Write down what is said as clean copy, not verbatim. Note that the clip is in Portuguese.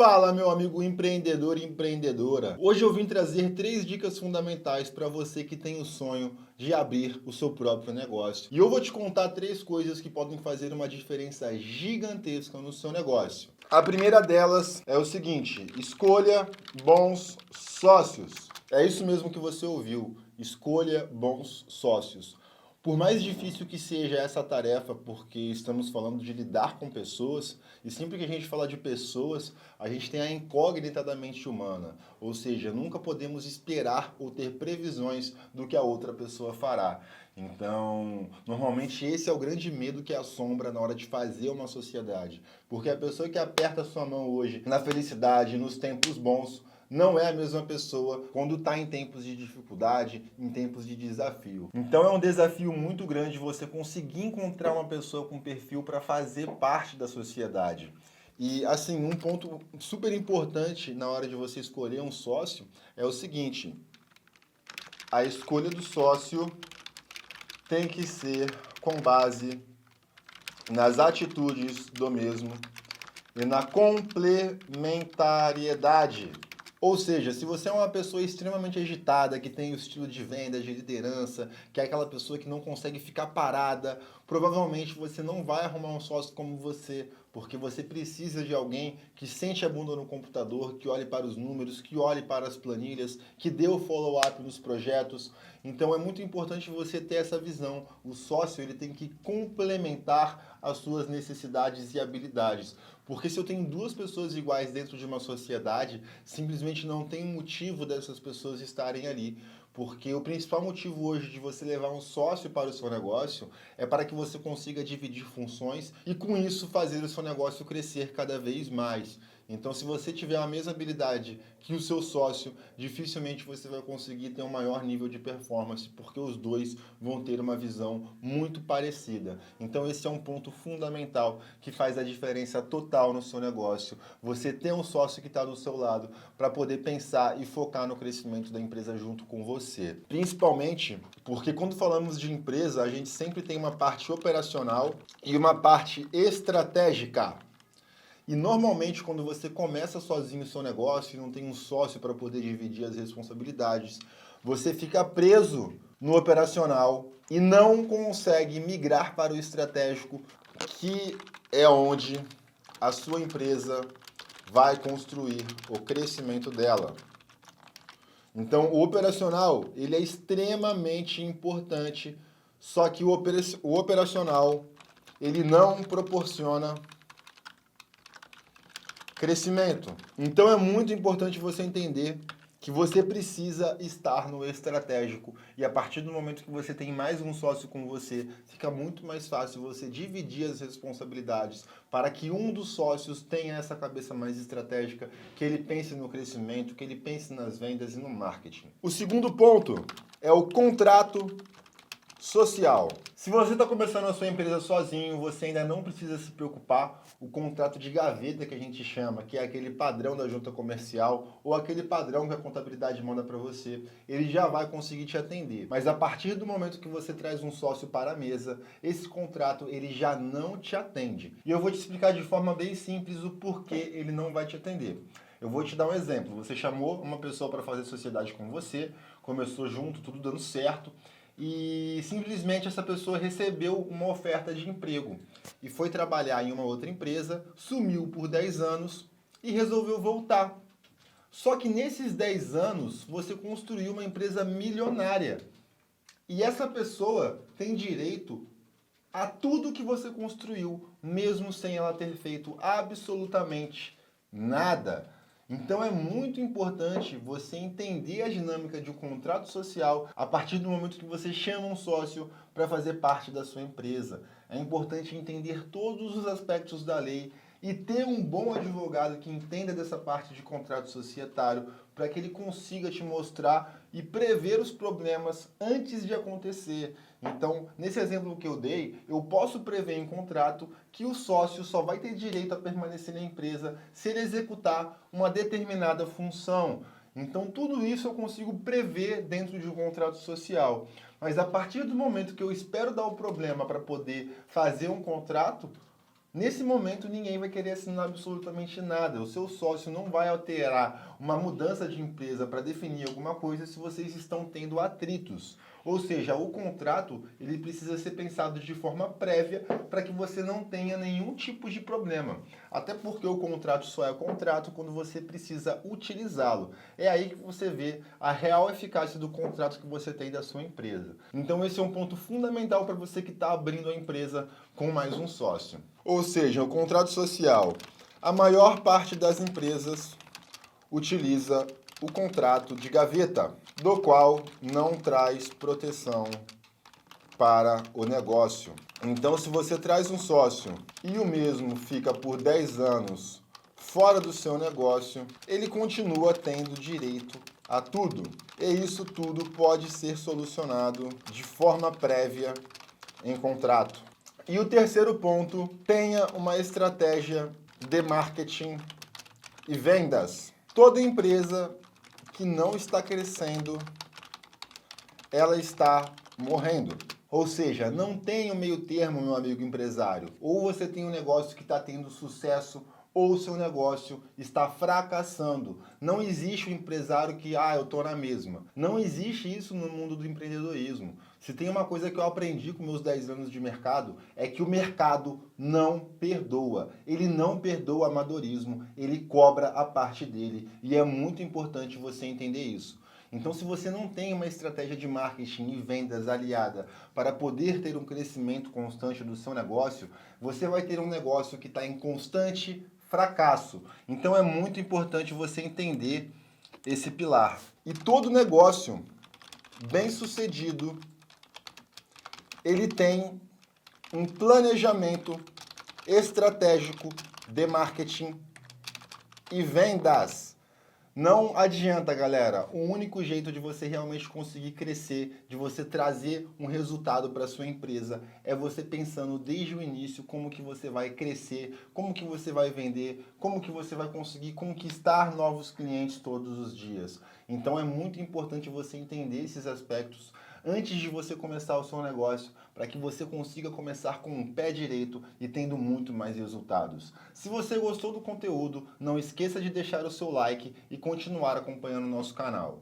Fala, meu amigo empreendedor e empreendedora. Hoje eu vim trazer 3 dicas fundamentais para você que tem o sonho de abrir o seu próprio negócio. E eu vou te contar 3 coisas que podem fazer uma diferença gigantesca no seu negócio. A primeira delas é o seguinte: escolha bons sócios. É isso mesmo que você ouviu. Escolha bons sócios. Por mais difícil que seja essa tarefa, porque estamos falando de lidar com pessoas, e sempre que a gente fala de pessoas, a gente tem a incógnita da mente humana, ou seja, nunca podemos esperar ou ter previsões do que a outra pessoa fará. Então, normalmente esse é o grande medo que assombra na hora de fazer uma sociedade, porque a pessoa que aperta a sua mão hoje na felicidade, nos tempos bons, não é a mesma pessoa quando está em tempos de dificuldade, em tempos de desafio. Então é um desafio muito grande você conseguir encontrar uma pessoa com perfil para fazer parte da sociedade. E assim, um ponto super importante na hora de você escolher um sócio é o seguinte: a escolha do sócio tem que ser com base nas atitudes do mesmo e na complementariedade. Ou seja, se você é uma pessoa extremamente agitada, que tem o estilo de venda, de liderança, que é aquela pessoa que não consegue ficar parada, provavelmente você não vai arrumar um sócio como você, porque você precisa de alguém que sente a bunda no computador, que olhe para os números, que olhe para as planilhas, que dê o follow-up nos projetos. Então é muito importante você ter essa visão. O sócio ele tem que complementar as suas necessidades e habilidades. Porque se eu tenho 2 pessoas iguais dentro de uma sociedade, simplesmente não tem motivo dessas pessoas estarem ali. Porque o principal motivo hoje de você levar um sócio para o seu negócio é para que você consiga dividir funções e com isso fazer o seu negócio crescer cada vez mais. Então, se você tiver a mesma habilidade que o seu sócio, dificilmente você vai conseguir ter um maior nível de performance, porque os dois vão ter uma visão muito parecida. Então, esse é um ponto fundamental que faz a diferença total no seu negócio. Você ter um sócio que está do seu lado para poder pensar e focar no crescimento da empresa junto com você. Principalmente porque quando falamos de empresa, a gente sempre tem uma parte operacional e uma parte estratégica. E normalmente quando você começa sozinho o seu negócio e não tem um sócio para poder dividir as responsabilidades, você fica preso no operacional e não consegue migrar para o estratégico, que é onde a sua empresa vai construir o crescimento dela. Então, o operacional, ele é extremamente importante, só que o operacional, ele não proporciona crescimento. Então é muito importante você entender que você precisa estar no estratégico. E a partir do momento que você tem mais um sócio com você, fica muito mais fácil você dividir as responsabilidades para que um dos sócios tenha essa cabeça mais estratégica, que ele pense no crescimento, que ele pense nas vendas e no marketing. O segundo ponto é o contrato social. Se você está começando a sua empresa sozinho, você ainda não precisa se preocupar. O contrato de gaveta que a gente chama, que é aquele padrão da junta comercial ou aquele padrão que a contabilidade manda para você, ele já vai conseguir te atender. Mas a partir do momento que você traz um sócio para a mesa, esse contrato ele já não te atende. E eu vou te explicar de forma bem simples o porquê ele não vai te atender. Eu vou te dar um exemplo. Você chamou uma pessoa para fazer sociedade com você, começou junto, tudo dando certo, e simplesmente essa pessoa recebeu uma oferta de emprego e foi trabalhar em uma outra empresa, sumiu por 10 anos e resolveu voltar. Só que nesses 10 anos você construiu uma empresa milionária e essa pessoa tem direito a tudo que você construiu, mesmo sem ela ter feito absolutamente nada. Então é muito importante você entender a dinâmica de um contrato social a partir do momento que você chama um sócio para fazer parte da sua empresa. É importante entender todos os aspectos da lei e ter um bom advogado que entenda dessa parte de contrato societário para que ele consiga te mostrar e prever os problemas antes de acontecer. Então, nesse exemplo que eu dei, eu posso prever em contrato que o sócio só vai ter direito a permanecer na empresa se ele executar uma determinada função. Então, tudo isso eu consigo prever dentro de um contrato social. Mas a partir do momento que eu espero dar o problema para poder fazer um contrato, Nesse momento, ninguém vai querer assinar absolutamente nada. O seu sócio não vai alterar uma mudança de empresa para definir alguma coisa se vocês estão tendo atritos. Ou seja, o contrato ele precisa ser pensado de forma prévia para que você não tenha nenhum tipo de problema. Até porque o contrato só é contrato quando você precisa utilizá-lo. É aí que você vê a real eficácia do contrato que você tem da sua empresa. Então esse é um ponto fundamental para você que está abrindo a empresa com mais um sócio. Ou seja, o contrato social. A maior parte das empresas utiliza o contrato de gaveta, do qual não traz proteção para o negócio. Então, se você traz um sócio e o mesmo fica por 10 anos fora do seu negócio, ele continua tendo direito a tudo. E isso tudo pode ser solucionado de forma prévia em contrato. E o terceiro ponto, tenha uma estratégia de marketing e vendas. Toda empresa que não está crescendo, ela está morrendo. Ou seja, não tem um meio termo, meu amigo empresário. Ou você tem um negócio que está tendo sucesso, ou o seu negócio está fracassando. Não existe um empresário que, eu estou na mesma. Não existe isso no mundo do empreendedorismo. Se tem uma coisa que eu aprendi com meus 10 anos de mercado, é que o mercado não perdoa. Ele não perdoa amadorismo, ele cobra a parte dele. E é muito importante você entender isso. Então, se você não tem uma estratégia de marketing e vendas aliada para poder ter um crescimento constante do seu negócio, você vai ter um negócio que está em constante fracasso. Então, é muito importante você entender esse pilar. E todo negócio bem-sucedido, ele tem um planejamento estratégico de marketing e vendas. Não adianta, galera. O único jeito de você realmente conseguir crescer, de você trazer um resultado para sua empresa, é você pensando desde o início como que você vai crescer, como que você vai vender, como que você vai conseguir conquistar novos clientes todos os dias. Então é muito importante você entender esses aspectos antes de você começar o seu negócio, para que você consiga começar com o pé direito e tendo muito mais resultados. Se você gostou do conteúdo, não esqueça de deixar o seu like e continuar acompanhando o nosso canal.